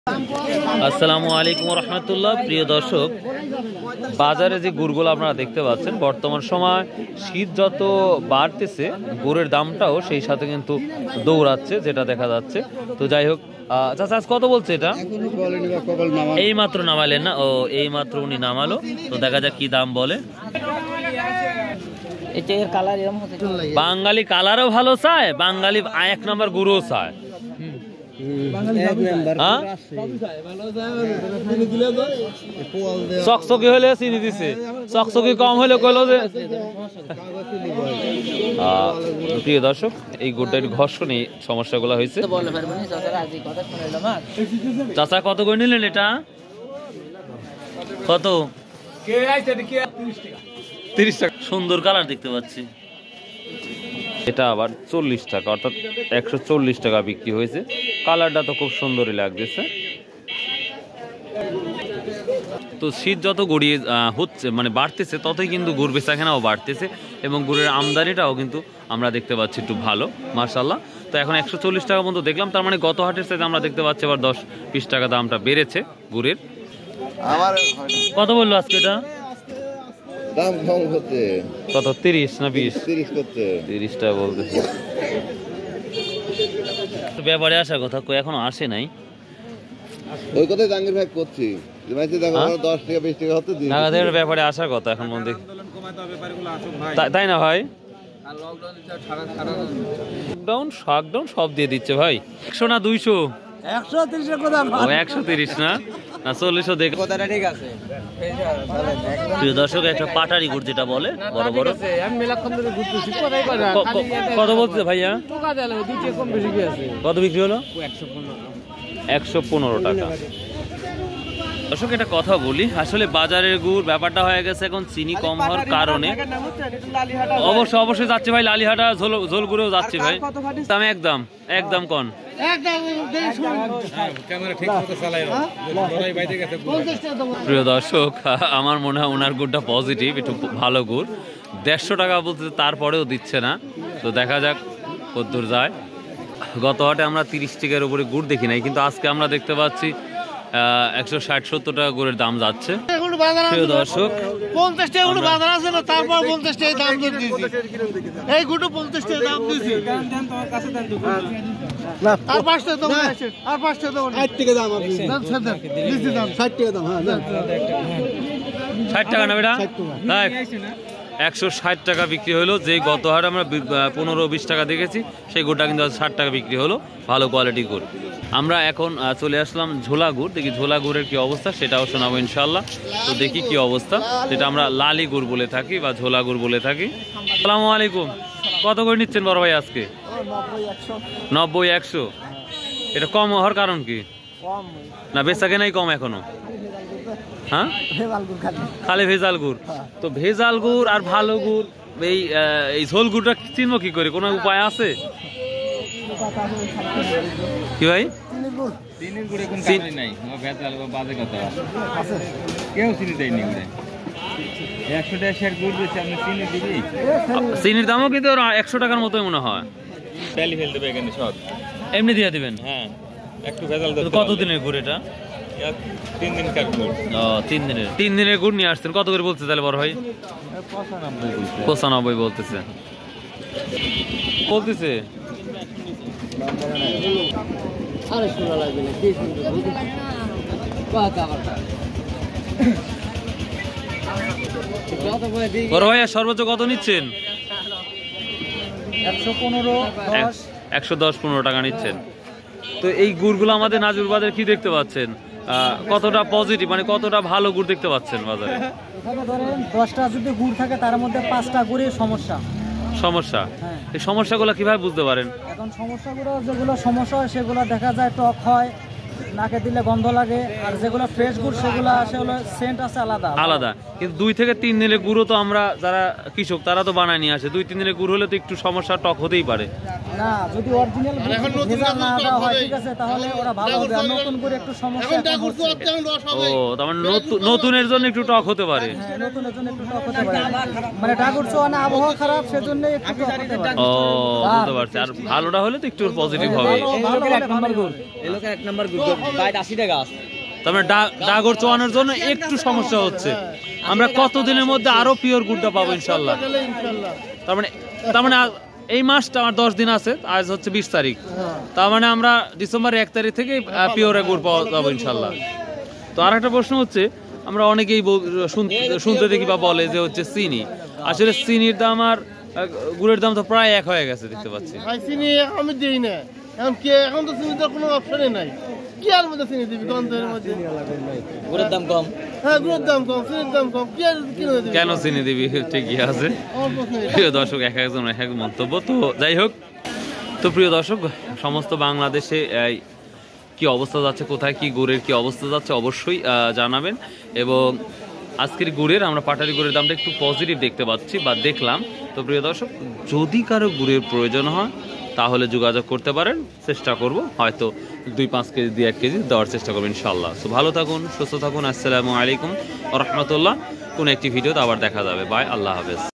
আসসালামু আলাইকুম রহমতুল্লাহ। প্রিয় দর্শক, বাজারে যে গুড়গুলো আপনারা দেখতে পাচ্ছেন, বর্তমান সময় শীত যত বাড়তেছে গুড়ের দামটাও সেই সাথে কিন্তু দৌড়াচ্ছে, যেটা দেখা যাচ্ছে। তো যাই হোক, চাচা কত বলছে এটা? এই মাত্র নামালেন না? ও, এই মাত্র উনি নামালো। তো দেখা যাক কি দাম বলে। বাঙালি কালারও ভালো চায়, বাঙালি এক নম্বর গুড়ও চায়। চকচকি হলে চিনি দিছে, চকচকি কম হলে কইলো যে। প্রিয় দর্শক, এই গুড়টা একটু ঘর্ষণ এই সমস্যাগুলো হয়েছে। চাচা কত করে নিলেন এটা? কত? 30 টাকা। সুন্দর কালার দেখতে পাচ্ছি। এটা আবার 40 টাকা, অর্থাৎ 140 টাকা বিক্রি হয়েছে। কালারটা তো খুব সুন্দরই লাগতেছে। তো শীত যত গড়িয়ে হচ্ছে, মানে বাড়তেছে, ততই কিন্তু গুড় বেচাকেনাও বাড়তেছে এবং গুড়ের আমদানিটাও কিন্তু আমরা দেখতে পাচ্ছি একটু ভালো, মাশাআল্লাহ। তো এখন 140 টাকা পর্যন্ত দেখলাম, তার মানে গত হাটের সাথে আমরা দেখতে পাচ্ছি আবার 10-20 টাকা দামটা বেড়েছে গুড়ের। কত বললো আজকে এটা? দাম কম হচ্ছে। কত? 30 না 20? 30 করতে। 30 টাকা বলতেছে। ব্যাপারে আসার কথা, কই এখনো আসে নাই। ওই কথাই জাহাঙ্গীর ভাই করছি, দেখো 10 টাকা 20 টাকা হতে দিন। নাগাদের ব্যাপারে আসার কথা এখন মধ্যে, তাই না ভাই? লকডাউন শাকডাউন সব দিয়ে দিচ্ছে ভাই। 100 না 200? 130 না 40 দেখে। প্রিয় দর্শক, একটা পাটারি গুড় যেটা বলে বড় বড়, কত বলছে ভাইয়া? কত বিক্রি হলো? 115 টাকা। দর্শক, একটা কথা বলি, আসলে বাজারের গুড় ব্যাপারটা হয়ে গেছে এখন চিনি কম হওয়ার কারণে। অবশ্যই যাচ্ছে ভাই, লালিহাটা ঝোল গুড়েও যাচ্ছে ভাই। দাম একদম কন। প্রিয় দর্শক, আমার মনে হয় ওনার গুড়টা পজিটিভ, একটু ভালো গুড়। 150 টাকা বলতে, তারপরেও দিচ্ছে না। তো দেখা যাক কতদূর যায়। গত হাটে আমরা 30 টাকার উপরে গুড় দেখি নাই, কিন্তু আজকে আমরা দেখতে পাচ্ছি 160-70 টাকা গুড়ের দাম যাচ্ছে। প্রিয় দর্শক, 50 টাকা গুড় বাজার আছে না, তারপর 50 টাকা দাম দিয়েছি। এই গুড় 50 টাকা দাম দিয়েছি। আর 5 টাকা দাম আছে, আর 5 টাকা দাম, 60 টাকা দাম আছে। দাম 60 টাকা দাম। হ্যাঁ, 60 টাকা না বেটা? তাই 160 টাকা বিক্রি হলো। যেই গত হাট আমরা 15-20 টাকা দেখেছি, সেই গুড়টা কিন্তু 60 টাকা বিক্রি হলো, ভালো কোয়ালিটি গুড়। আমরা এখন চলে আসলাম ঝোলা গুড়। দেখি ঝোলা গুড়ের কি অবস্থা, সেটাও শোনাবো ইনশাল্লাহ। তো দেখি কি অবস্থা, যেটা আমরা লালি গুড় বলে থাকি বা ঝোলা গুড় বলে থাকি। আসসালামু আলাইকুম। কত করে নিচ্ছেন বড় ভাই আজকে? 90-100। এটা কম হওয়ার কারণ কি? না বেচা কেনাই কম এখনো? হ্যাঁ, খালি ভেজাল গুড়। তো ভেজাল গুড় আর ভালো গুড়, এই ঝোল গুড়টা চিনবো কি করে? কোনো উপায় আছে কি ভাই? চিনির দামও কিন্তু 100 টাকার মতোই মনে হয়। এমনি দিয়ে দিবেন? হ্যাঁ, একটু ভেজাল। কতদিনের গুড় এটা? 3 দিনের। 3 দিনের গুড় নিয়ে আসছেন। কত করে বলছে তাহলে বড় ভাই? 95 বলতেছে। বড় ভাই সর্বোচ্চ কত নিচ্ছেন? 110-15 টাকা নিচ্ছেন। তো এই গুড়গুলো আমাদের নাজির বাজারে কি দেখতে পাচ্ছেন? কতটা পজিটিভ, মানে কতটা ভালো গুড় দেখতে পাচ্ছেন বাজারে? এখানে ধরেন 10টা যদি গুড় থাকে, তার মধ্যে 5টা গুড়ের সমস্যা। এই সমস্যাগুলো কিভাবে বুঝতে পারেন? এখন সমস্যাগুলো, যেগুলো সমস্যা হয় সেগুলো দেখা যায় টক হয়, নাকে দিলে গন্ধ লাগে। আর যেগুলো ফ্রেশ গুড় সেগুলো আসলে সেন্ট আছে আলাদা। কিন্তু 2 থেকে 3 দিনের গুড়ও তো আমরা যারা কৃষক তারা তো বানায় নিয়ে আসে। 2-3 দিনের গুড় হলে তো একটু সমস্যা, টক হতেই পারে না। যদি অরিজিনাল ভেজাল না দেওয়া হয়, ঠিক আছে, তাহলে ওরা ভালো হবে। আর নতুন করে একটু সমস্যা। ও, তার মানে নতুনের জন্য একটু টক হতে পারে। হ্যাঁ, নতুনের জন্য একটু টক হতে পারে। মানে ঠাকুর চোয়ানা আবহাওয়া খারাপ, সেজন্য একটু টক হতে পারে। ও, বুঝতে পারছি। আর ভালোটা হলে তো একটু পজিটিভ হবে। এই লোকের 1 নাম্বার গুড়। তার মানে ডাগর চোয়ানোর জন্য একটু সমস্যা হচ্ছে। আমরা কতদিনের মধ্যে আরো পিওর গুড়টা পাবো ইনশাল্লাহ? তার মানে এই মাসটা আমার 10 দিন আছে, আজ হচ্ছে 20 তারিখ, তার মানে আমরা ডিসেম্বর 1 তারিখ থেকে পিওর গুড় পাওয়া যাবো ইনশাল্লাহ। তো আর একটা প্রশ্ন হচ্ছে, আমরা অনেকেই শুনতে দেখি বা বলে যে হচ্ছে চিনি, আসলে চিনির দাম আর গুড়ের দাম তো প্রায় এক হয়ে গেছে দেখতে পাচ্ছি। চিনি আমি দিই না, এখন তো চিনির কোনো অপশনই নাই। কি আর মধ্যে চিনি দিবি গন্ধের মধ্যে? গুড়ের দাম কম। হ্যাঁ, গুড়ের দাম কম, চিনির দাম কম, কি আর কিনে দিবি? কেন চিনি দিবি? ঠিকই আছে। প্রিয় দর্শক, এক একজন এক এক মন্তব্য। তো যাই হোক, তো প্রিয় দর্শক, সমস্ত বাংলাদেশে কি অবস্থা যাচ্ছে, কোথায় কি গুড়ের কি অবস্থা যাচ্ছে অবশ্যই জানাবেন। এবং আজকের গুড়ের আমরা পাটালি গুড়ের দামটা একটু পজিটিভ দেখতে পাচ্ছি বা দেখলাম। তো প্রিয় দর্শক, যদি কারো গুড়ের প্রয়োজন হয় তাহলে যোগাযোগ করতে পারেন, চেষ্টা করব হয়তো 2-5 কেজি দিয়ে 1 কেজি দেওয়ার চেষ্টা করবো ইনশাল্লাহ। তো ভালো থাকুন, সুস্থ থাকুন। আসসালামু আলাইকুম ওয়া রাহমাতুল্লাহ। কোন একটি ভিডিওতে আবার দেখা যাবে। বাই, আল্লাহ হাফেজ।